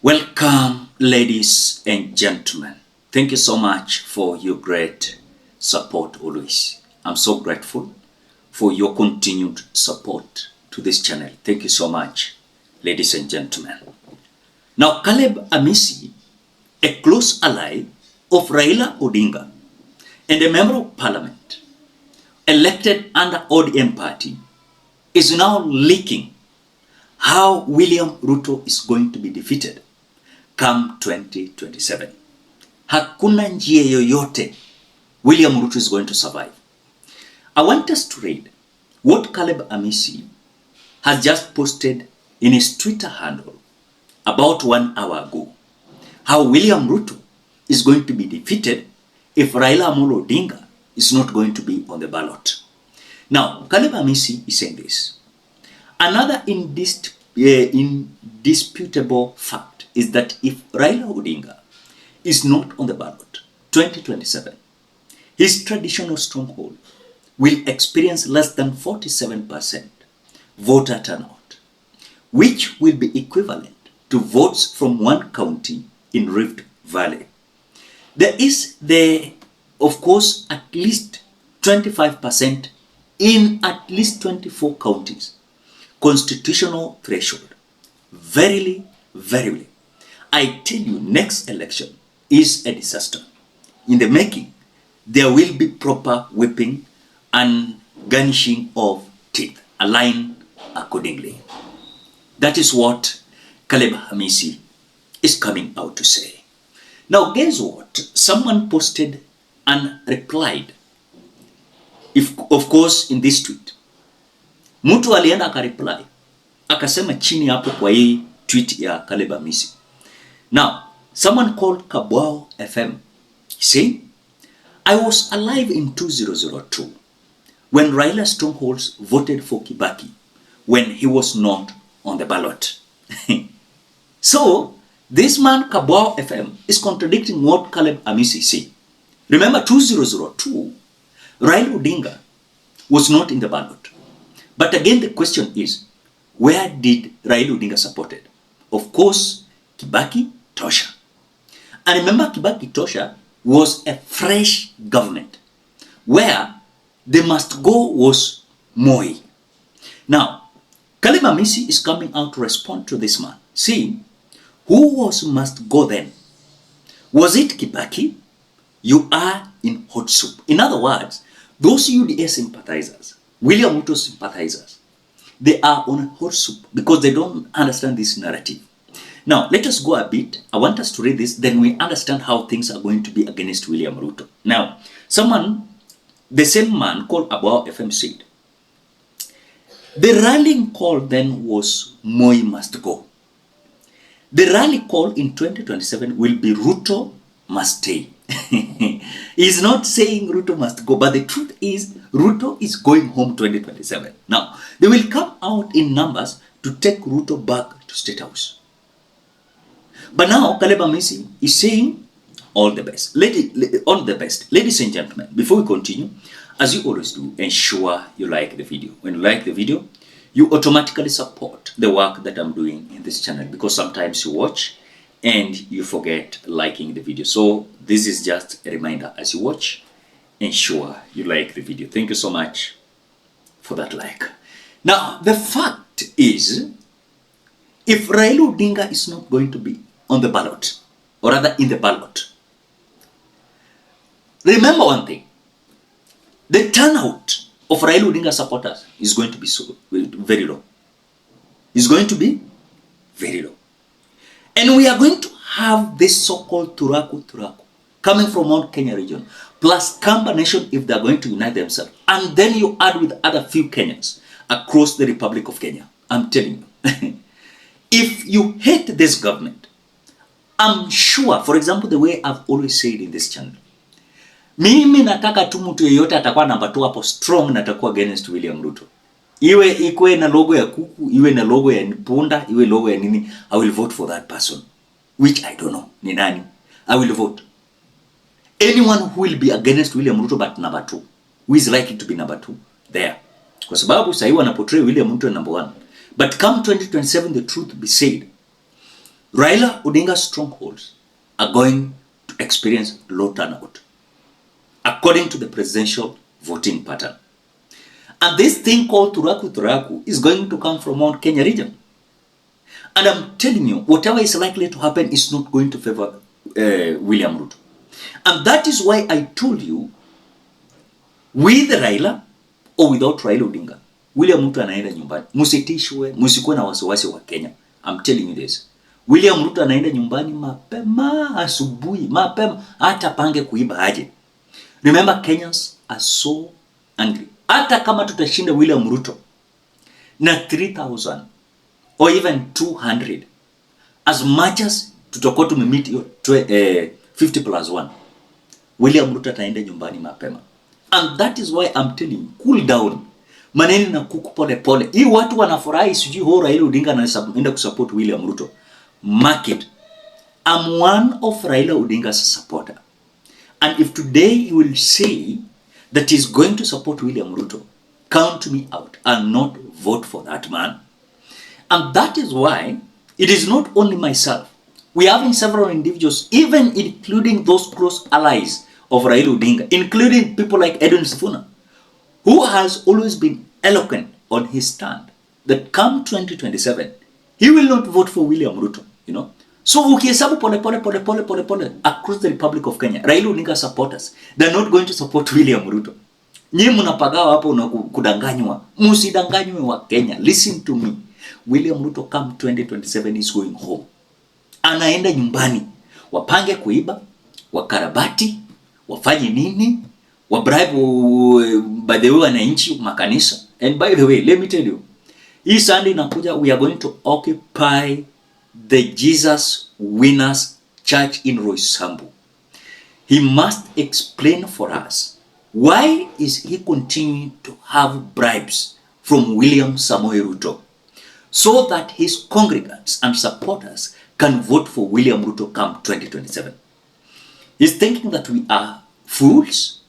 Welcome, ladies and gentlemen. Thank you so much for your great support always. I'm so grateful for your continued support to this channel. Thank you so much, ladies and gentlemen. Now, Caleb Amisi, a close ally of Raila Odinga and a member of parliament elected under ODM party, is now leaking how William Ruto is going to be defeated come 2027. Hakuna njia yoyote William Ruto is going to survive. I want us to read what Caleb Amisi has just posted in his Twitter handle about 1 hour ago. How William Ruto is going to be defeated if Raila Amolo Odinga is not going to be on the ballot. Now, Caleb Amisi is saying this. Another indisputable fact is that if Raila Odinga is not on the ballot 2027, his traditional stronghold will experience less than 47% voter turnout, which will be equivalent to votes from one county in Rift Valley. There is of course, at least 25% in at least 24 counties constitutional threshold. Verily, verily, I tell you, next election is a disaster. In the making, there will be proper whipping and garnishing of teeth, aligned accordingly. That is what Caleb Amisi is coming out to say. Now, guess what? Someone posted and replied, of course, in this tweet. Mtu alienda akareply, akasema chini hapo kwa hii tweet ya Caleb Amisi. Now, someone called Kenya.BONFACE'S FM saying, I was alive in 2002 when Raila strongholds voted for Kibaki when he was not on the ballot. So, this man Kenya.BONFACE'S FM is contradicting what Caleb Amisi said. Remember, 2002, Raila Odinga was not in the ballot. But again, the question is, where did Raila Odinga support it? Of course, Kibaki Tosha. And remember, Kibaki Tosha was a fresh government where the must go was Moi. Now, Caleb Amisi is coming out to respond to this man, saying, who was must go then? Was it Kibaki? You are in hot soup. In other words, those UDA sympathizers, William Ruto sympathizers, they are on hot soup because they don't understand this narrative. Now, let us go a bit. I want us to read this, then we understand how things are going to be against William Ruto. Now, the same man called Kenya.BONFACE'S FM said, the rallying call then was Moi must go. The rally call in 2027 will be Ruto must stay. He's not saying Ruto must go, but the truth is Ruto is going home 2027. Now, they will come out in numbers to take Ruto back to State House. But now, Caleb Amisi is saying all the best. All the best. Ladies and gentlemen, before we continue, as you always do, ensure you like the video. When you like the video, you automatically support the work that I'm doing in this channel, because sometimes you watch and you forget liking the video. So this is just a reminder, as you watch, ensure you like the video. Thank you so much for that like. Now, the fact is, if Raila Odinga is not going to be on the ballot, or rather in the ballot, remember one thing, the turnout of Raila Odinga supporters is going to be very low. It's going to be very low. And we are going to have this so-called Turaku coming from Mount Kenya region, plus Kamba Nation if they are going to unite themselves. And then you add with other few Kenyans across the Republic of Kenya. I'm telling you. If you hate this government, I'm sure, for example, the way I've always said in this channel, mimi nataka tu mtu yeyote atakuwa namba 2 hapo strong na atakuwa against William Ruto. Ikwe na logo ya kuku, iwe na logo ya punda, iwe logo ya nini, I will vote for that person. Which I don't know, ni nani. I will vote. Anyone who will be against William Ruto but number 2, who is likely to be number 2, there. Kwa sababu sahi wana portray William Ruto number 1. But come 2027, the truth be said, Raila Odinga's strongholds are going to experience low turnout, according to the presidential voting pattern. And this thing called Turaku is going to come from Mount Kenya region. And I'm telling you, whatever is likely to happen is not going to favor William Ruto. And that is why I told you, with Raila or without Raila Odinga, William Ruto anaenda nyumbani. Musitishwe, musikuwe na wasiwasi wa Kenya. I'm telling you this. William Ruto anaenda nyumbani mapema, asubuhi, mapema, hata pange kuiba aje. Remember, Kenyans are so angry. Hata kama tutashinda William Ruto na 3,000 or even 200, as much as tutakuwa tumemit hiyo 50+1, William Ruto ataenda nyumbani mapema. And that is why I'm telling you, cool down. Maneni na kuku pole pole. Hii watu wanafurahi sijui ho Raila Odinga anaenda kusupport William Ruto. Mark it. I'm one of Raila Odinga's supporter. And if today you will say that he's going to support William Ruto, count me out and not vote for that man. And that is why it is not only myself. We are having several individuals, even including those close allies of Raila Odinga, including people like Edwin Sifuna, who has always been eloquent on his stand that come 2027, he will not vote for William Ruto, you know. So ukihesabu pole pole across the Republic of Kenya, Raila Odinga supporters, they're not going to support William Ruto. Nyie mnapagawa hapo na kudanganywa. Msidanganywe wa Kenya. Listen to me. William Ruto come 2027 is going home. Anaenda nyumbani. Wapange kuiba, wakarabati, wafanye nini, wabribe by the way wananchi makanisa. And by the way, let me tell you, hii Sunday inakuja, we are going to occupy the Jesus Winners Church in Roysambu. He must explain for us why is he continuing to have bribes from William Samoei Ruto so that his congregants and supporters can vote for William Ruto come 2027. He's thinking that we are fools.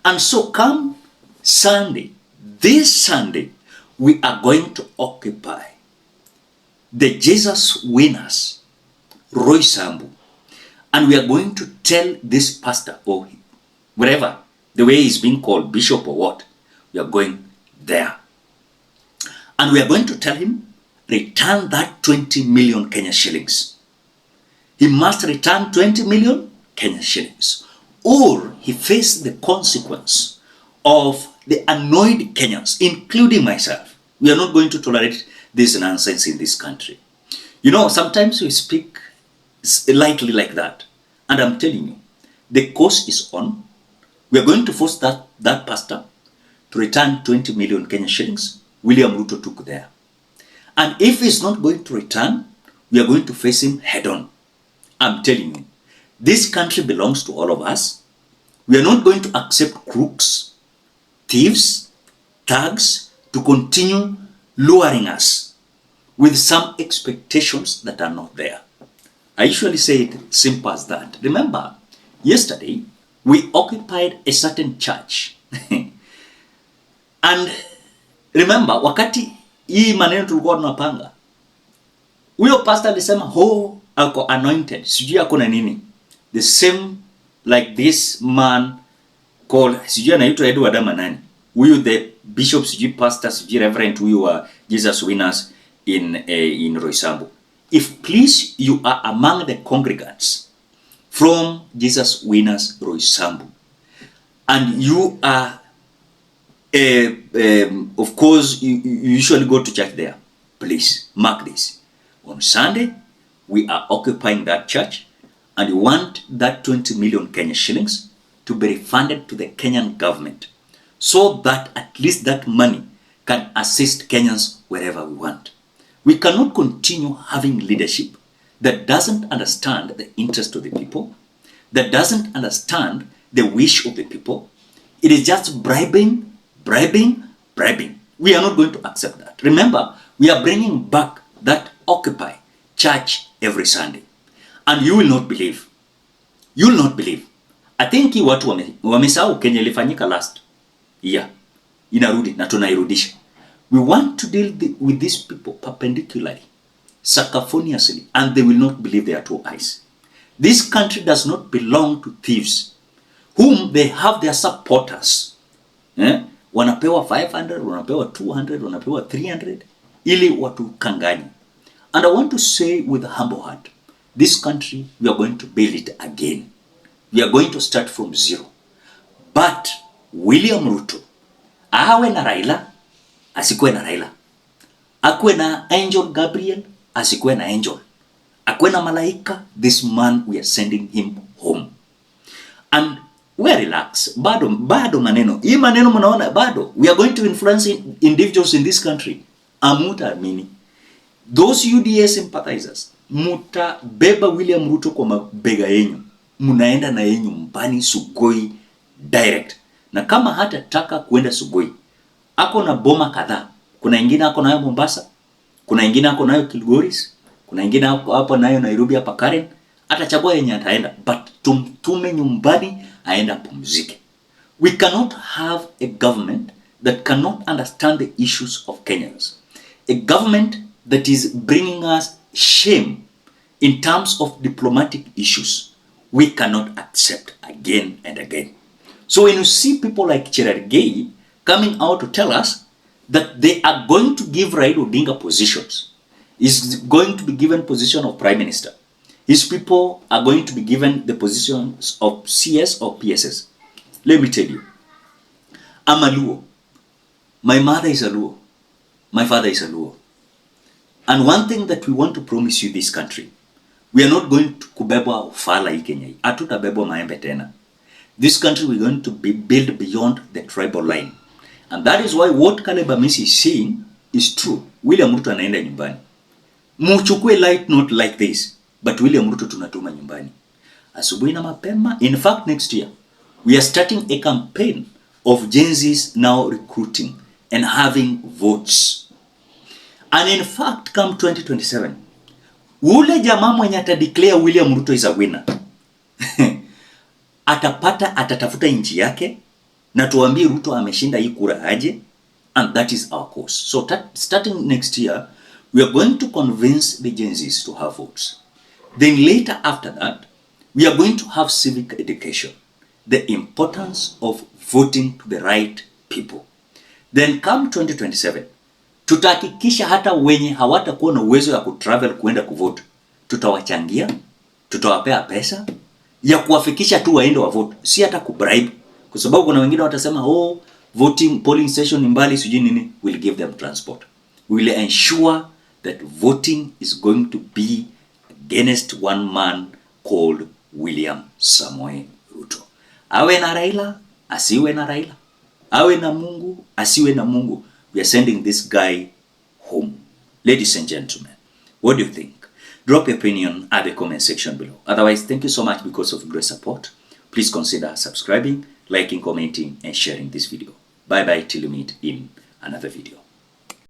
And so come Sunday, this Sunday, we are going to occupy the Jesus Winners, Roysambu. And we are going to tell this pastor or wherever, the way he's being called, bishop or what, we are going there. And we are going to tell him, return that 20 million Kenya shillings. He must return 20 million Kenya shillings. Or he faces the consequence of the annoyed Kenyans, including myself. We are not going to tolerate this nonsense in this country. You know, sometimes we speak lightly like that. And I'm telling you, the course is on. We are going to force that pastor to return 20 million Kenya shillings William Ruto took there. And if he's not going to return, we are going to face him head on. I'm telling you, this country belongs to all of us. We are not going to accept crooks, thieves, thugs to continue luring us with some expectations that are not there. I usually say it simple as that. Remember, yesterday we occupied a certain church. And remember, wakati hii maneno tulikuwa tunapanga, huyo pastor alisema ako anointed, sijui ako na nini. The same like this man called, sijui anaitwa Edward ama nani. Huyu the bishop, sijui pastor, sijui reverend, huyu wa Jesus Winners in Roysambu. If please you are among the congregants from Jesus Winners Roysambu, and you are of course you usually go to church there, please mark this. On Sunday we are occupying that church, and we want that 20 million Kenya shillings to be refunded to the Kenyan government, so that at least that money can assist Kenyans wherever we want. We cannot continue having leadership that doesn't understand the interest of the people, that doesn't understand the wish of the people. It is just bribing. We are not going to accept that. Remember, we are bringing back that Occupy church every Sunday. And you will not believe. You will not believe. I think hii watu wamesahau Kenya ilifanyika last year. Inarudi na tunairudisha. We want to deal with these people perpendicularly. sacafoniously, and they will not believe their two eyes. This country does not belong to thieves, whom they have their supporters. Wanapewa 500, wanapewa 200, wanapewa 300, ili watu kangani. And I want to say with a humble heart, this country, we are going to build it again. We are going to start from zero. But William Ruto, awe na Raila, asikuwe na Raila. Akwe na Angel Gabriel, asikuwe na Angel. Akwe na Malaika, this man, we are sending him home. And we are relaxed. Bado maneno. Hii maneno mnaona bado. We are going to influence individuals in this country. Amuta amini. Those UDA sympathizers, mutabeba William Ruto kwa mabega yenyu. Munaenda na yenyu mbani Sugoi direct. Na kama hata taka kuenda Sugoi, ako na boma kadhaa. Kuna ingine ako nayo Mombasa, kuna ingine ako nayo Kilgoris, kuna ingine hapo nayo Nairobi hapa Karen. Atachagua yenye ataenda, but tumtume nyumbani aenda pumzike. We cannot have a government that cannot understand the issues of Kenyans. A government that is bringing us shame in terms of diplomatic issues. We cannot accept again and again. So when you see people like Cherargei coming out to tell us that they are going to give Raila Odinga positions, is going to be given position of Prime Minister. His people are going to be given the positions of CS or PSS. Let me tell you, I'm a Luo. My mother is a Luo. My father is a Luo. And one thing that we want to promise you this country, we are not going to kubebwa ufala hii Kenya. Hatutabebwa maembe tena. This country we're going to be built beyond the tribal line. And that is why what Caleb Amisi is saying is true. William Ruto anaenda nyumbani. Muchukue light not like this. But William Ruto tunatuma nyumbani. Asubuhi na mapema. In fact, next year, we are starting a campaign of Gen Zs now recruiting and having votes. And in fact, come 2027, ule jamaa mwenye atadeclare William Ruto is a winner, atatafuta nchi yake, na tuambie Ruto ameshinda hii kura aje, and that is our course. So starting next year, we are going to convince the Gen Zs to have votes. Then later after that, we are going to have civic education, the importance of voting to the right people. Then come 2027, tutahakikisha hata wenye hawatakuwa na uwezo ya kutravel kuenda kuvote, tutawachangia, tutawapea pesa ya kuwafikisha tu waende wa vote, si hata kubribe, kwa sababu kuna wengine watasema voting polling station ni mbali sijui nini. We'll give them transport. We will ensure that voting is going to be against one man called William Samoei Ruto. Awe na Raila, asiwe na Raila. Awe na Mungu, asiwe na Mungu. We are sending this guy home. Ladies and gentlemen, what do you think? Drop your opinion at the comment section below. Otherwise, thank you so much because of great support. Please consider subscribing, liking, commenting, and sharing this video. Bye bye till you meet in another video.